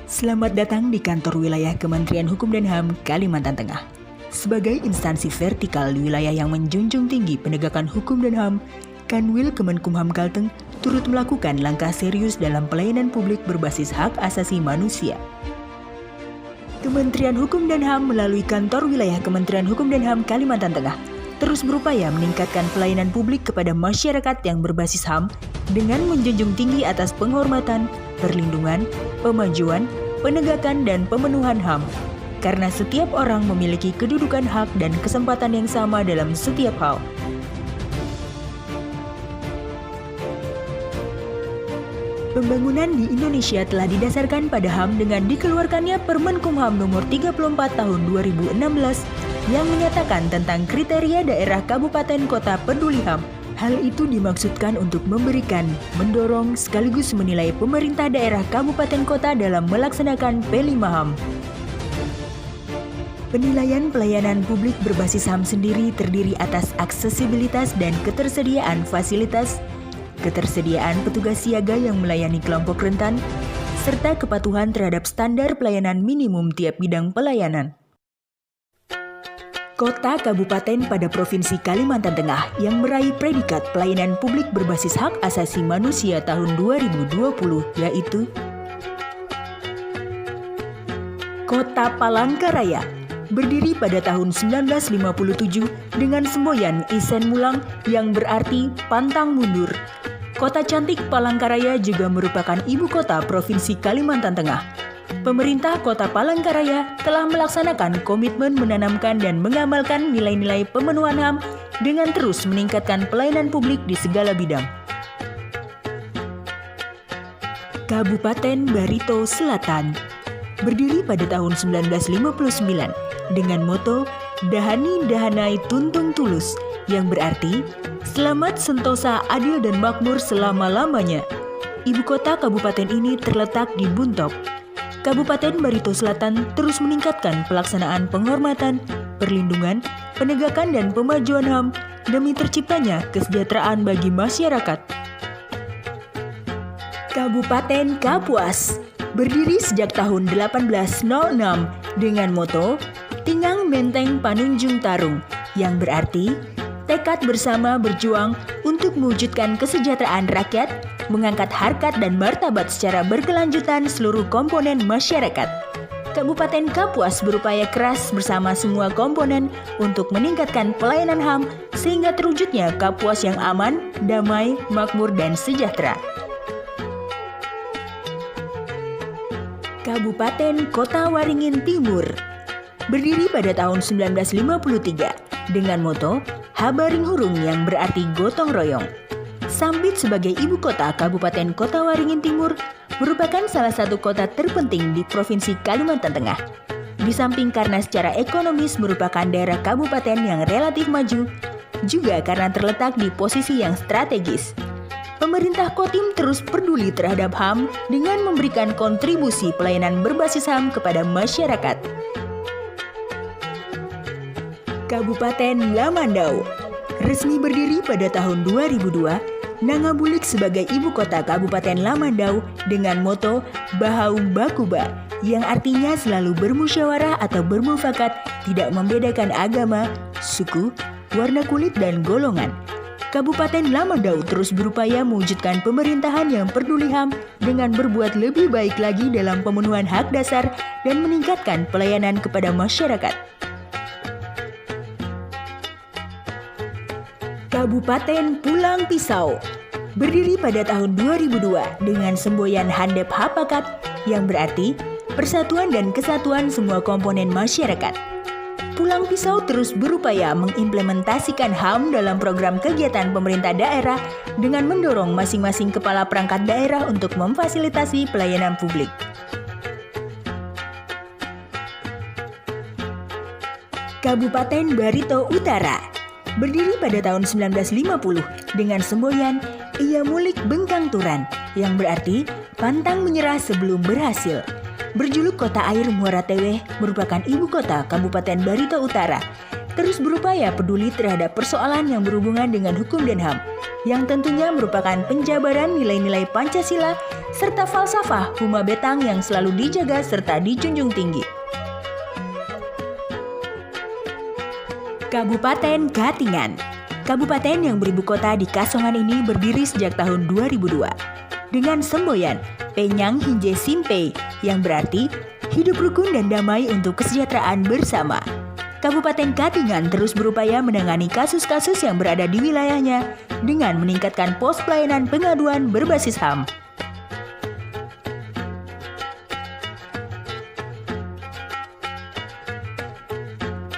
Selamat datang di kantor wilayah Kementerian Hukum dan HAM Kalimantan Tengah. Sebagai instansi vertikal di wilayah yang menjunjung tinggi penegakan hukum dan HAM, Kanwil Kemenkumham Kalteng turut melakukan langkah serius dalam pelayanan publik berbasis hak asasi manusia. Kementerian Hukum dan HAM melalui kantor wilayah Kementerian Hukum dan HAM Kalimantan Tengah terus berupaya meningkatkan pelayanan publik kepada masyarakat yang berbasis HAM dengan menjunjung tinggi atas penghormatan, perlindungan, pemajuan, penegakan, dan pemenuhan HAM. Karena setiap orang memiliki kedudukan hak dan kesempatan yang sama dalam setiap hal. Pembangunan di Indonesia telah didasarkan pada HAM dengan dikeluarkannya Permenkumham nomor 34 tahun 2016 yang menyatakan tentang kriteria daerah kabupaten kota peduli HAM. Hal itu dimaksudkan untuk memberikan, mendorong, sekaligus menilai pemerintah daerah kabupaten kota dalam melaksanakan P5 HAM. Penilaian pelayanan publik berbasis HAM sendiri terdiri atas aksesibilitas dan ketersediaan fasilitas, ketersediaan petugas siaga yang melayani kelompok rentan, serta kepatuhan terhadap standar pelayanan minimum tiap bidang pelayanan. Kota kabupaten pada Provinsi Kalimantan Tengah yang meraih predikat pelayanan publik berbasis hak asasi manusia tahun 2020 yaitu Kota Palangkaraya, berdiri pada tahun 1957 dengan semboyan Isen Mulang yang berarti pantang mundur. Kota cantik Palangkaraya juga merupakan ibu kota Provinsi Kalimantan Tengah. Pemerintah Kota Palangkaraya telah melaksanakan komitmen menanamkan dan mengamalkan nilai-nilai pemenuhan HAM dengan terus meningkatkan pelayanan publik di segala bidang. Kabupaten Barito Selatan, berdiri pada tahun 1959 dengan moto Dahani Dahanai Tuntung Tulus yang berarti Selamat Sentosa Adil dan Makmur selama-lamanya. Ibu kota kabupaten ini terletak di Buntok. Kabupaten Barito Selatan terus meningkatkan pelaksanaan penghormatan, perlindungan, penegakan dan pemajuan HAM demi terciptanya kesejahteraan bagi masyarakat. Kabupaten Kapuas, berdiri sejak tahun 1806 dengan moto Tingang Menteng Panunjung Tarung yang berarti tekad bersama berjuang untuk mewujudkan kesejahteraan rakyat, mengangkat harkat dan martabat secara berkelanjutan seluruh komponen masyarakat. Kabupaten Kapuas berupaya keras bersama semua komponen untuk meningkatkan pelayanan HAM sehingga terwujudnya Kapuas yang aman, damai, makmur, dan sejahtera. Kabupaten Kota Waringin Timur, berdiri pada tahun 1953 dengan moto Habaring Hurung yang berarti gotong royong. Sambit sebagai ibu kota Kabupaten Kota Waringin Timur merupakan salah satu kota terpenting di Provinsi Kalimantan Tengah. Di samping karena secara ekonomis merupakan daerah kabupaten yang relatif maju, juga karena terletak di posisi yang strategis. Pemerintah Kotim terus peduli terhadap HAM dengan memberikan kontribusi pelayanan berbasis HAM kepada masyarakat. Kabupaten Lamandau, resmi berdiri pada tahun 2002, Nangabulik sebagai ibu kota Kabupaten Lamandau dengan moto Bahau Bakuba yang artinya selalu bermusyawarah atau bermufakat, tidak membedakan agama, suku, warna kulit, dan golongan. Kabupaten Lamandau terus berupaya mewujudkan pemerintahan yang peduli HAM dengan berbuat lebih baik lagi dalam pemenuhan hak dasar dan meningkatkan pelayanan kepada masyarakat. Kabupaten Pulang Pisau, berdiri pada tahun 2002 dengan semboyan Handep Hapakat yang berarti persatuan dan kesatuan semua komponen masyarakat. Pulang Pisau terus berupaya mengimplementasikan HAM dalam program kegiatan pemerintah daerah dengan mendorong masing-masing kepala perangkat daerah untuk memfasilitasi pelayanan publik. Kabupaten Barito Utara, berdiri pada tahun 1950 dengan semboyan Ia Mulik Bengkang Turan yang berarti pantang menyerah sebelum berhasil. Berjuluk Kota Air Muara Teweh merupakan ibu kota Kabupaten Barito Utara. Terus berupaya peduli terhadap persoalan yang berhubungan dengan hukum dan HAM, yang tentunya merupakan penjabaran nilai-nilai Pancasila serta falsafah Huma Betang yang selalu dijaga serta dijunjung tinggi. Kabupaten Katingan. Kabupaten yang beribu kota di Kasongan ini berdiri sejak tahun 2002 dengan semboyan Penyang Hinje Simpe yang berarti hidup rukun dan damai untuk kesejahteraan bersama. Kabupaten Katingan terus berupaya menangani kasus-kasus yang berada di wilayahnya dengan meningkatkan pos pelayanan pengaduan berbasis HAM.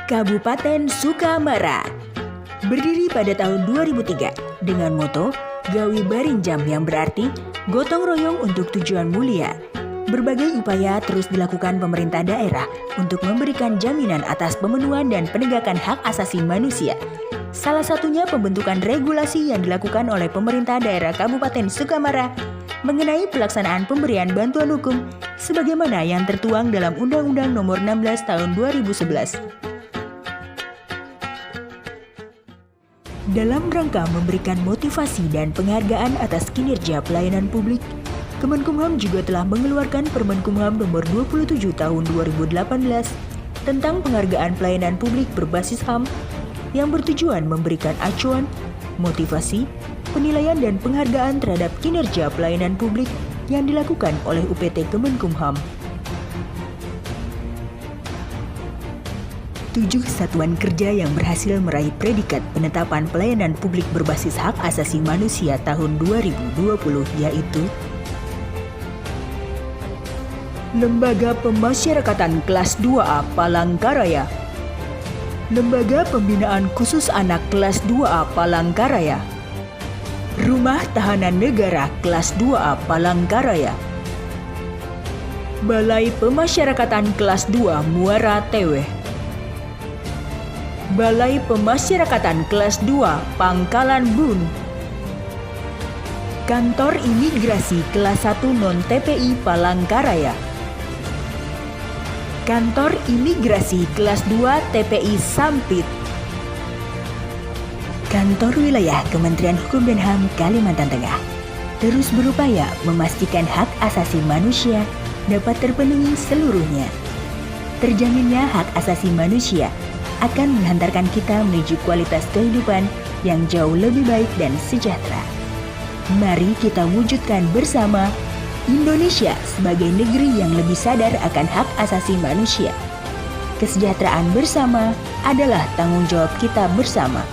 Kabupaten Sukamara berdiri pada tahun 2003 dengan moto Gawi Barinjam yang berarti gotong royong untuk tujuan mulia. Berbagai upaya terus dilakukan pemerintah daerah untuk memberikan jaminan atas pemenuhan dan penegakan hak asasi manusia. Salah satunya pembentukan regulasi yang dilakukan oleh pemerintah daerah Kabupaten Sukamara mengenai pelaksanaan pemberian bantuan hukum sebagaimana yang tertuang dalam Undang-Undang Nomor 16 Tahun 2011. Dalam rangka memberikan motivasi dan penghargaan atas kinerja pelayanan publik, Kemenkumham juga telah mengeluarkan Permenkumham Nomor 27 Tahun 2018 tentang penghargaan pelayanan publik berbasis HAM yang bertujuan memberikan acuan, motivasi, penilaian dan penghargaan terhadap kinerja pelayanan publik yang dilakukan oleh UPT Kemenkumham. 7 satuan kerja yang berhasil meraih predikat penetapan pelayanan publik berbasis hak asasi manusia tahun 2020 yaitu Lembaga Pemasyarakatan Kelas 2A Palangkaraya, Lembaga Pembinaan Khusus Anak Kelas 2A Palangkaraya, Rumah Tahanan Negara Kelas 2A Palangkaraya, Balai Pemasyarakatan Kelas 2 Muara Teweh, Balai Pemasyarakatan Kelas 2 Pangkalan Bun, Kantor Imigrasi Kelas 1 Non-TPI Palangkaraya, Kantor Imigrasi Kelas 2 TPI Sampit, Kantor Wilayah Kementerian Hukum dan HAM Kalimantan Tengah terus berupaya memastikan hak asasi manusia dapat terpenuhi seluruhnya. Terjaminnya hak asasi manusia akan menghantarkan kita menuju kualitas kehidupan yang jauh lebih baik dan sejahtera. Mari kita wujudkan bersama Indonesia sebagai negeri yang lebih sadar akan hak asasi manusia. Kesejahteraan bersama adalah tanggung jawab kita bersama.